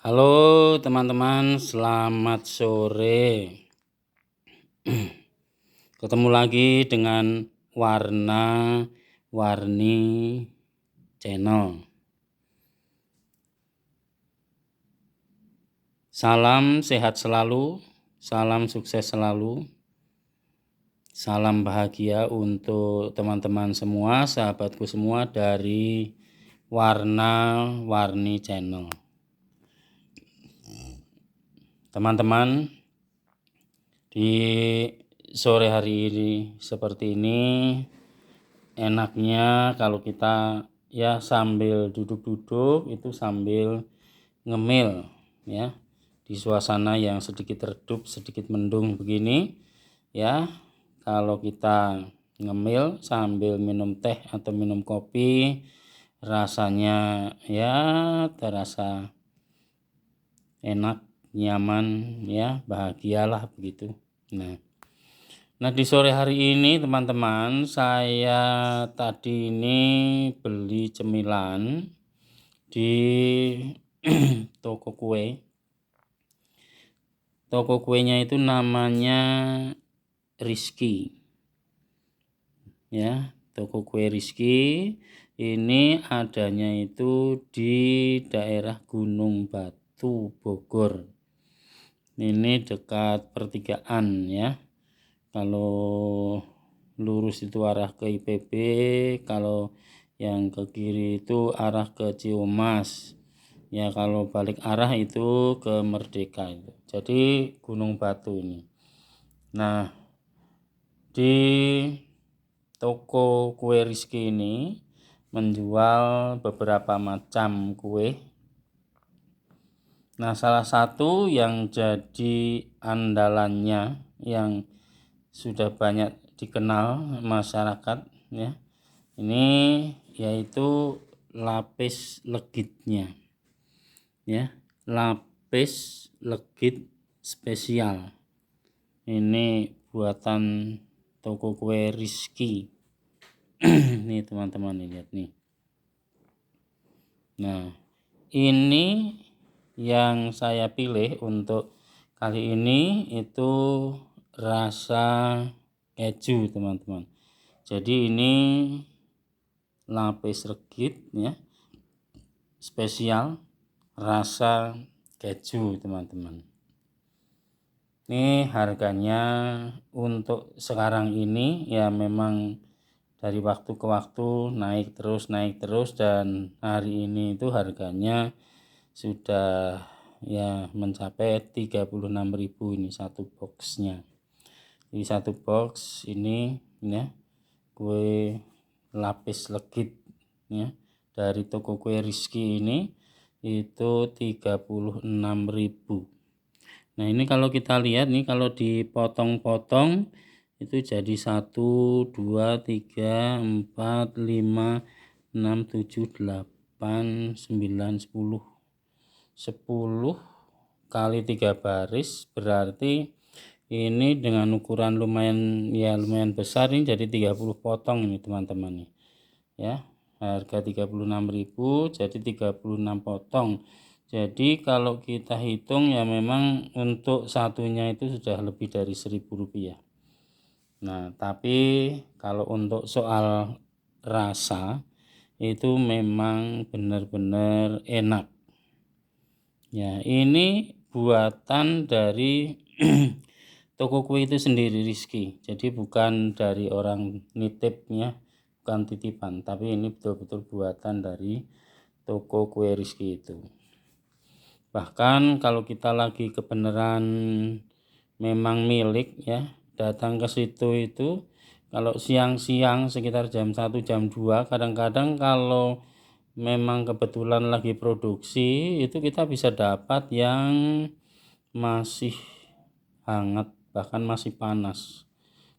Halo teman-teman, selamat sore. Ketemu lagi dengan warna-warni channel. Salam sehat selalu, salam sukses selalu, salam bahagia untuk teman-teman semua, sahabatku semua dari warna-warni channel. Teman-teman, di sore hari ini seperti ini enaknya kalau kita ya sambil duduk-duduk itu sambil ngemil ya di suasana yang sedikit redup, sedikit mendung begini ya. Kalau kita ngemil sambil minum teh atau minum kopi rasanya ya terasa enak, nyaman ya, bahagialah begitu. Nah di sore hari ini teman-teman, saya tadi ini beli cemilan di toko kue. Toko kuenya itu namanya Rizky. Ya, toko kue Rizky ini adanya itu di daerah Gunung Batu, Bogor. Ini dekat pertigaan ya. Kalau lurus itu arah ke IPB, kalau yang ke kiri itu arah ke Ciumas. Ya kalau balik arah itu ke Merdeka itu. Jadi Gunung Batu ini. Nah, di toko kue Rizky ini menjual beberapa macam kue. Nah, salah satu yang jadi andalannya yang sudah banyak dikenal masyarakat ya. Ini yaitu lapis legitnya. Ya, lapis legit spesial. Ini buatan toko kue Rizky. Nih teman-teman lihat nih. Nah, ini yang saya pilih untuk kali ini itu rasa keju teman-teman. Jadi ini lapis legit ya, spesial rasa keju teman-teman. Ini harganya untuk sekarang ini ya memang dari waktu ke waktu naik terus dan hari ini itu harganya sudah ya mencapai 36.000 ini satu boxnya. Jadi satu box ini ya kue lapis legit ya dari toko kue Rizky ini itu 36.000. Nah ini kalau kita lihat nih kalau dipotong-potong itu jadi 1, 2, 3, 4, 5, 6, 7, 8, 9, 10 kali 3 baris berarti ini dengan ukuran lumayan besar ini jadi 30 potong ini teman-teman nih ya. Harga 36.000 jadi 36 potong. Jadi kalau kita hitung ya memang untuk satunya itu sudah lebih dari Rp1.000. Nah, tapi kalau untuk soal rasa itu memang benar-benar enak. Ya, ini buatan dari toko kue itu sendiri Rizky. Jadi bukan dari orang nitipnya, bukan titipan, tapi ini betul-betul buatan dari toko kue Rizky itu. Bahkan kalau kita lagi kebenaran memang milik ya, datang ke situ itu kalau siang-siang sekitar jam 1 jam 2 kadang-kadang kalau memang kebetulan lagi produksi itu kita bisa dapat yang masih hangat bahkan masih panas,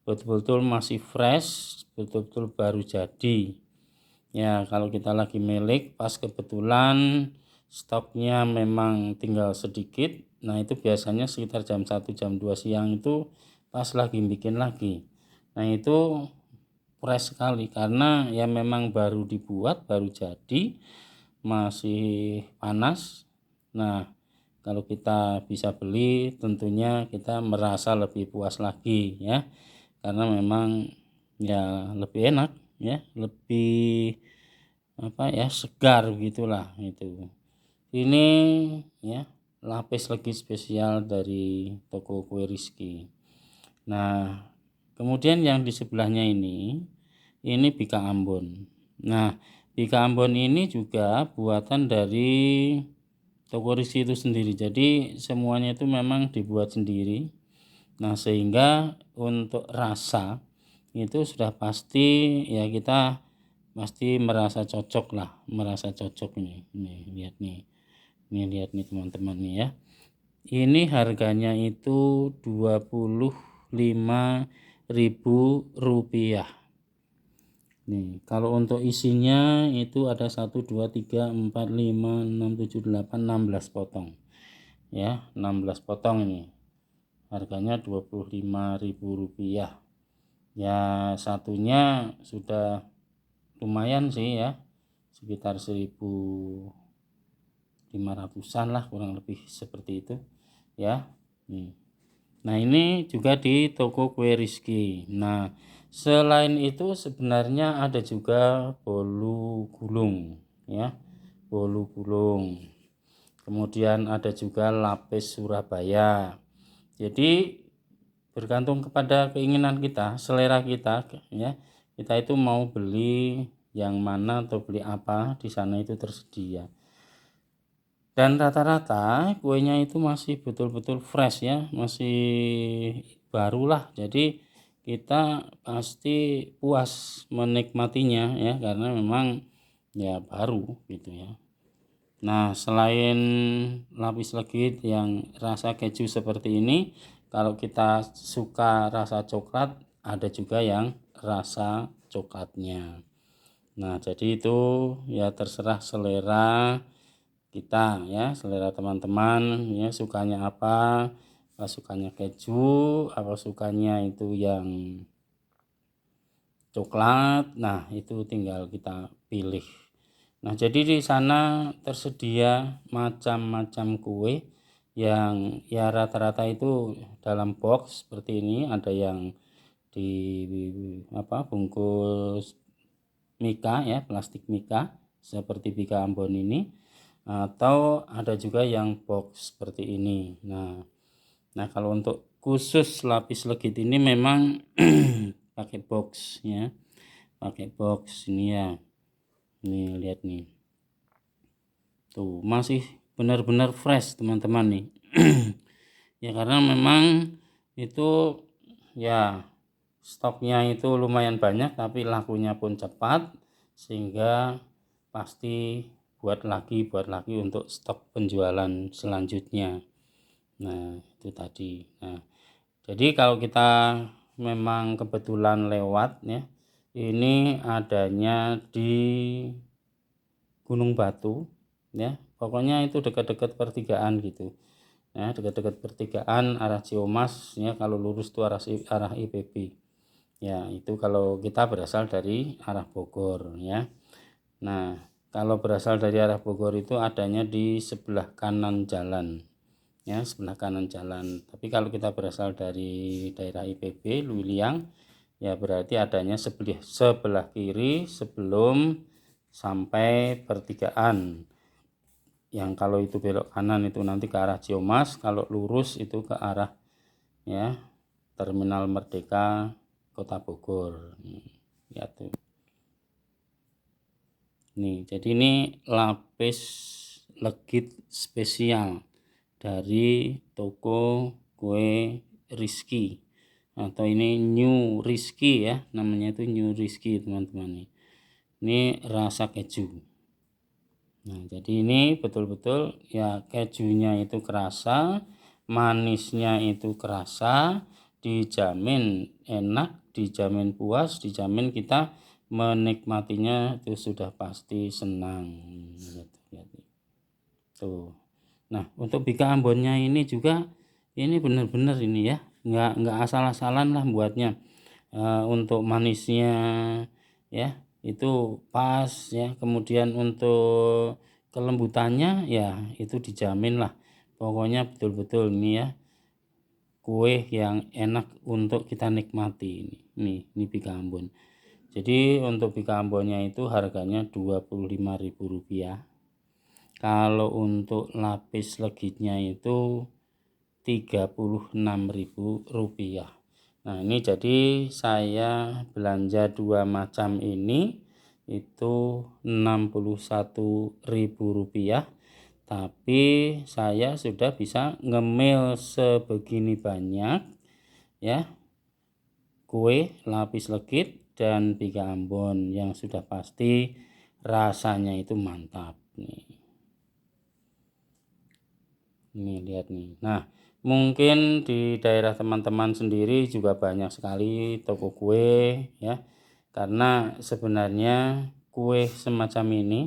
betul-betul masih fresh, betul-betul baru jadi ya. Kalau kita lagi milik pas kebetulan stoknya memang tinggal sedikit, nah itu biasanya sekitar jam 1 jam 2 siang itu pas lagi bikin lagi. Nah itu fresh sekali karena ya memang baru dibuat, baru jadi, masih panas. Nah kalau kita bisa beli tentunya kita merasa lebih puas lagi ya, karena memang ya lebih enak ya, lebih segar gitulah itu. Ini ya lapis lagi spesial dari toko kue Rizky. Nah, kemudian yang di sebelahnya ini Bika Ambon. Nah, Bika Ambon ini juga buatan dari toko Rizky itu sendiri. Jadi semuanya itu memang dibuat sendiri. Nah, sehingga untuk rasa itu sudah pasti ya kita pasti merasa cocok lah, merasa cocok ini. Nih, lihat nih. Nih lihat nih teman-teman nih ya. Ini harganya itu Rp25.000. Nih, kalau untuk isinya itu ada 1 2 3 4 5 6 7 8 16 potong. Ya, 16 potong ini. Harganya Rp25.000. Ya, satunya sudah lumayan sih ya. Sekitar 1.500-an lah, kurang lebih seperti itu ya. Nah, ini juga di toko kue Rizky. Nah, selain itu sebenarnya ada juga bolu gulung ya, bolu gulung. Kemudian ada juga lapis Surabaya. Jadi bergantung kepada keinginan kita, selera kita ya. Kita itu mau beli yang mana atau beli apa, di sana itu tersedia. Dan rata-rata kuenya itu masih betul-betul fresh ya, masih barulah. Jadi kita pasti puas menikmatinya ya, karena memang ya baru gitu ya. Nah, selain lapis legit yang rasa keju seperti ini, kalau kita suka rasa coklat, ada juga yang rasa coklatnya. Nah, jadi itu ya terserah selera kita ya, selera teman-teman ya, sukanya apa sukanya keju, apa sukanya itu yang coklat. Nah, itu tinggal kita pilih. Nah, jadi di sana tersedia macam-macam kue yang ya rata-rata itu dalam box seperti ini, ada yang di bungkus mika ya, plastik mika seperti Bika Ambon ini, atau ada juga yang box seperti ini. Nah, kalau untuk khusus lapis legit ini memang pakai box ya, pakai box ini ya. Nih lihat nih, tuh masih benar-benar fresh teman-teman nih. Ya karena memang itu ya stoknya itu lumayan banyak, tapi lakunya pun cepat, sehingga pasti buat lagi untuk stok penjualan selanjutnya. Nah, itu tadi. Nah, jadi kalau kita memang kebetulan lewat ya, ini adanya di Gunung Batu ya. Pokoknya itu dekat-dekat pertigaan gitu. Ya, dekat-dekat pertigaan arah Ciamas ya, kalau lurus itu arah IPB. Ya, itu kalau kita berasal dari arah Bogor ya. Nah, kalau berasal dari arah Bogor itu adanya di sebelah kanan jalan. Ya, sebelah kanan jalan. Tapi kalau kita berasal dari daerah IPB Luiliang ya, berarti adanya sebelah kiri sebelum sampai pertigaan. Yang kalau itu belok kanan itu nanti ke arah Ciamas, kalau lurus itu ke arah ya Terminal Merdeka Kota Bogor. Ya tuh. Nih, jadi ini lapis legit spesial dari toko kue Rizky, atau ini New Rizky ya, namanya itu New Rizky teman-teman. Ini rasa keju. Nah, jadi ini betul-betul ya, kejunya itu kerasa, manisnya itu kerasa, dijamin enak, dijamin puas, dijamin kita menikmatinya itu sudah pasti senang gitu. Tuh. Nah, untuk Bika Ambonnya ini juga ini benar-benar ini ya, nggak asal-asalan lah buatnya. Untuk manisnya ya itu pas ya, kemudian untuk kelembutannya ya itu dijamin lah. pokoknya betul-betul ini ya, kue yang enak untuk kita nikmati ini Bika Ambon. Jadi untuk Bika Ambonnya itu harganya Rp25.000. Kalau untuk lapis legitnya itu Rp36.000. Nah ini jadi saya belanja 2 macam ini itu Rp61.000, tapi saya sudah bisa ngemil sebegini banyak ya, kue lapis legit dan Bika Ambon yang sudah pasti rasanya itu mantap nih. Ini lihat nih. Nah, mungkin di daerah teman-teman sendiri juga banyak sekali toko kue ya. Karena sebenarnya kue semacam ini,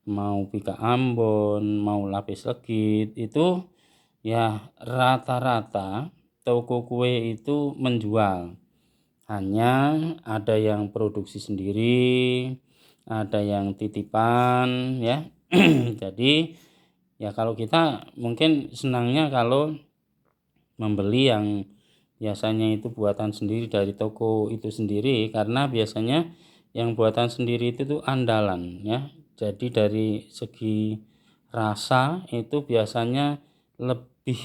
mau Bika Ambon, mau lapis legit, itu ya rata-rata toko kue itu menjual. Hanya ada yang produksi sendiri, ada yang titipan ya. Jadi ya kalau kita mungkin senangnya kalau membeli yang biasanya itu buatan sendiri dari toko itu sendiri, karena biasanya yang buatan sendiri itu tuh andalan ya. Jadi dari segi rasa itu biasanya lebih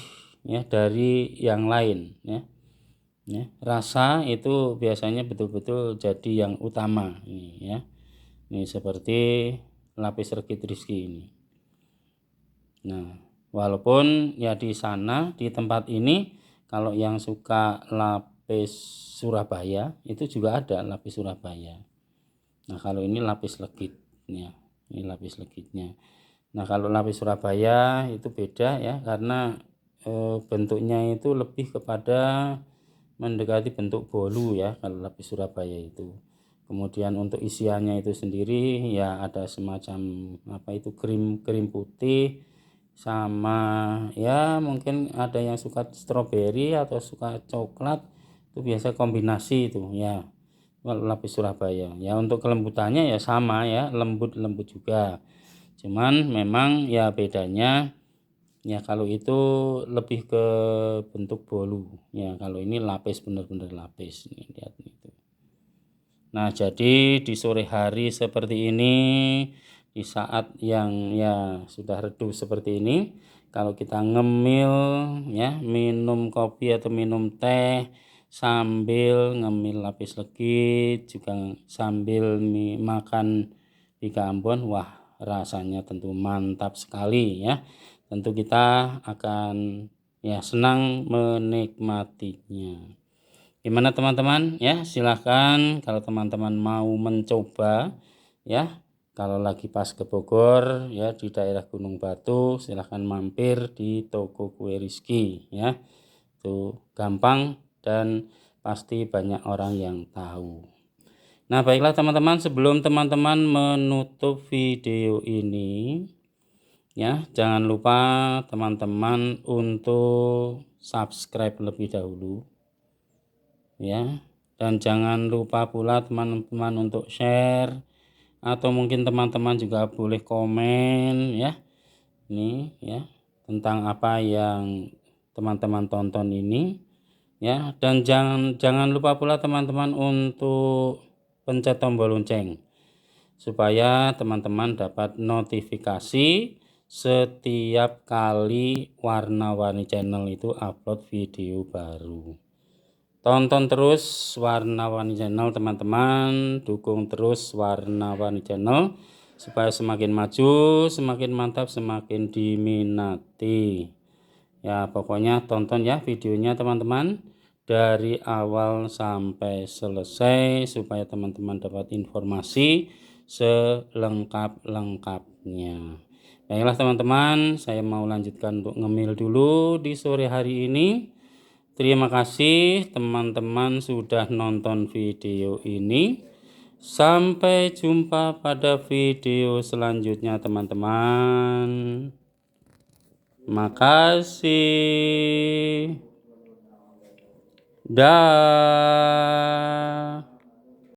ya dari yang lain ya. Rasa itu biasanya betul-betul jadi yang utama ini ya. Ini seperti lapis legit Rizky ini. Nah, walaupun ya di sana di tempat ini kalau yang suka lapis Surabaya itu juga ada lapis Surabaya. Nah, kalau ini lapis legit ya. Ini lapis legitnya. Nah, kalau lapis Surabaya itu beda ya, karena bentuknya itu lebih kepada mendekati bentuk bolu ya kalau lapis Surabaya itu. Kemudian untuk isiannya itu sendiri ya ada semacam apa itu krim putih, sama ya mungkin ada yang suka stroberi atau suka coklat, itu biasa kombinasi itu ya kalau lapis Surabaya. Ya untuk kelembutannya ya sama ya, lembut juga, cuman memang ya bedanya ya kalau itu lebih ke bentuk bolu ya, kalau ini lapis benar-benar lapis. Ini lihat itu. Nah jadi di sore hari seperti ini, di saat yang ya sudah redup seperti ini, kalau kita ngemil ya, minum kopi atau minum teh sambil ngemil lapis legit juga sambil makan Bika Ambon, wah rasanya tentu mantap sekali ya. Tentu kita akan ya senang menikmatinya. Gimana teman-teman ya, silahkan kalau teman-teman mau mencoba ya, kalau lagi pas ke Bogor ya di daerah Gunung Batu, silahkan mampir di toko kue Rizky ya. Itu gampang dan pasti banyak orang yang tahu. Nah baiklah teman-teman, sebelum teman-teman menutup video ini ya, jangan lupa teman-teman untuk subscribe lebih dahulu ya, dan jangan lupa pula teman-teman untuk share, atau mungkin teman-teman juga boleh komen ya, ini ya tentang apa yang teman-teman tonton ini ya. Dan jangan lupa pula teman-teman untuk pencet tombol lonceng supaya teman-teman dapat notifikasi setiap kali Warna-Warni Channel itu upload video baru. Tonton terus Warna-Warni Channel teman-teman, dukung terus Warna-Warni Channel supaya semakin maju, semakin mantap, semakin diminati. Ya pokoknya tonton ya videonya teman-teman dari awal sampai selesai supaya teman-teman dapat informasi selengkap-lengkapnya. Baiklah teman-teman, saya mau lanjutkan untuk ngemil dulu di sore hari ini. Terima kasih teman-teman sudah nonton video ini. Sampai jumpa pada video selanjutnya teman-teman. Makasih. Dah.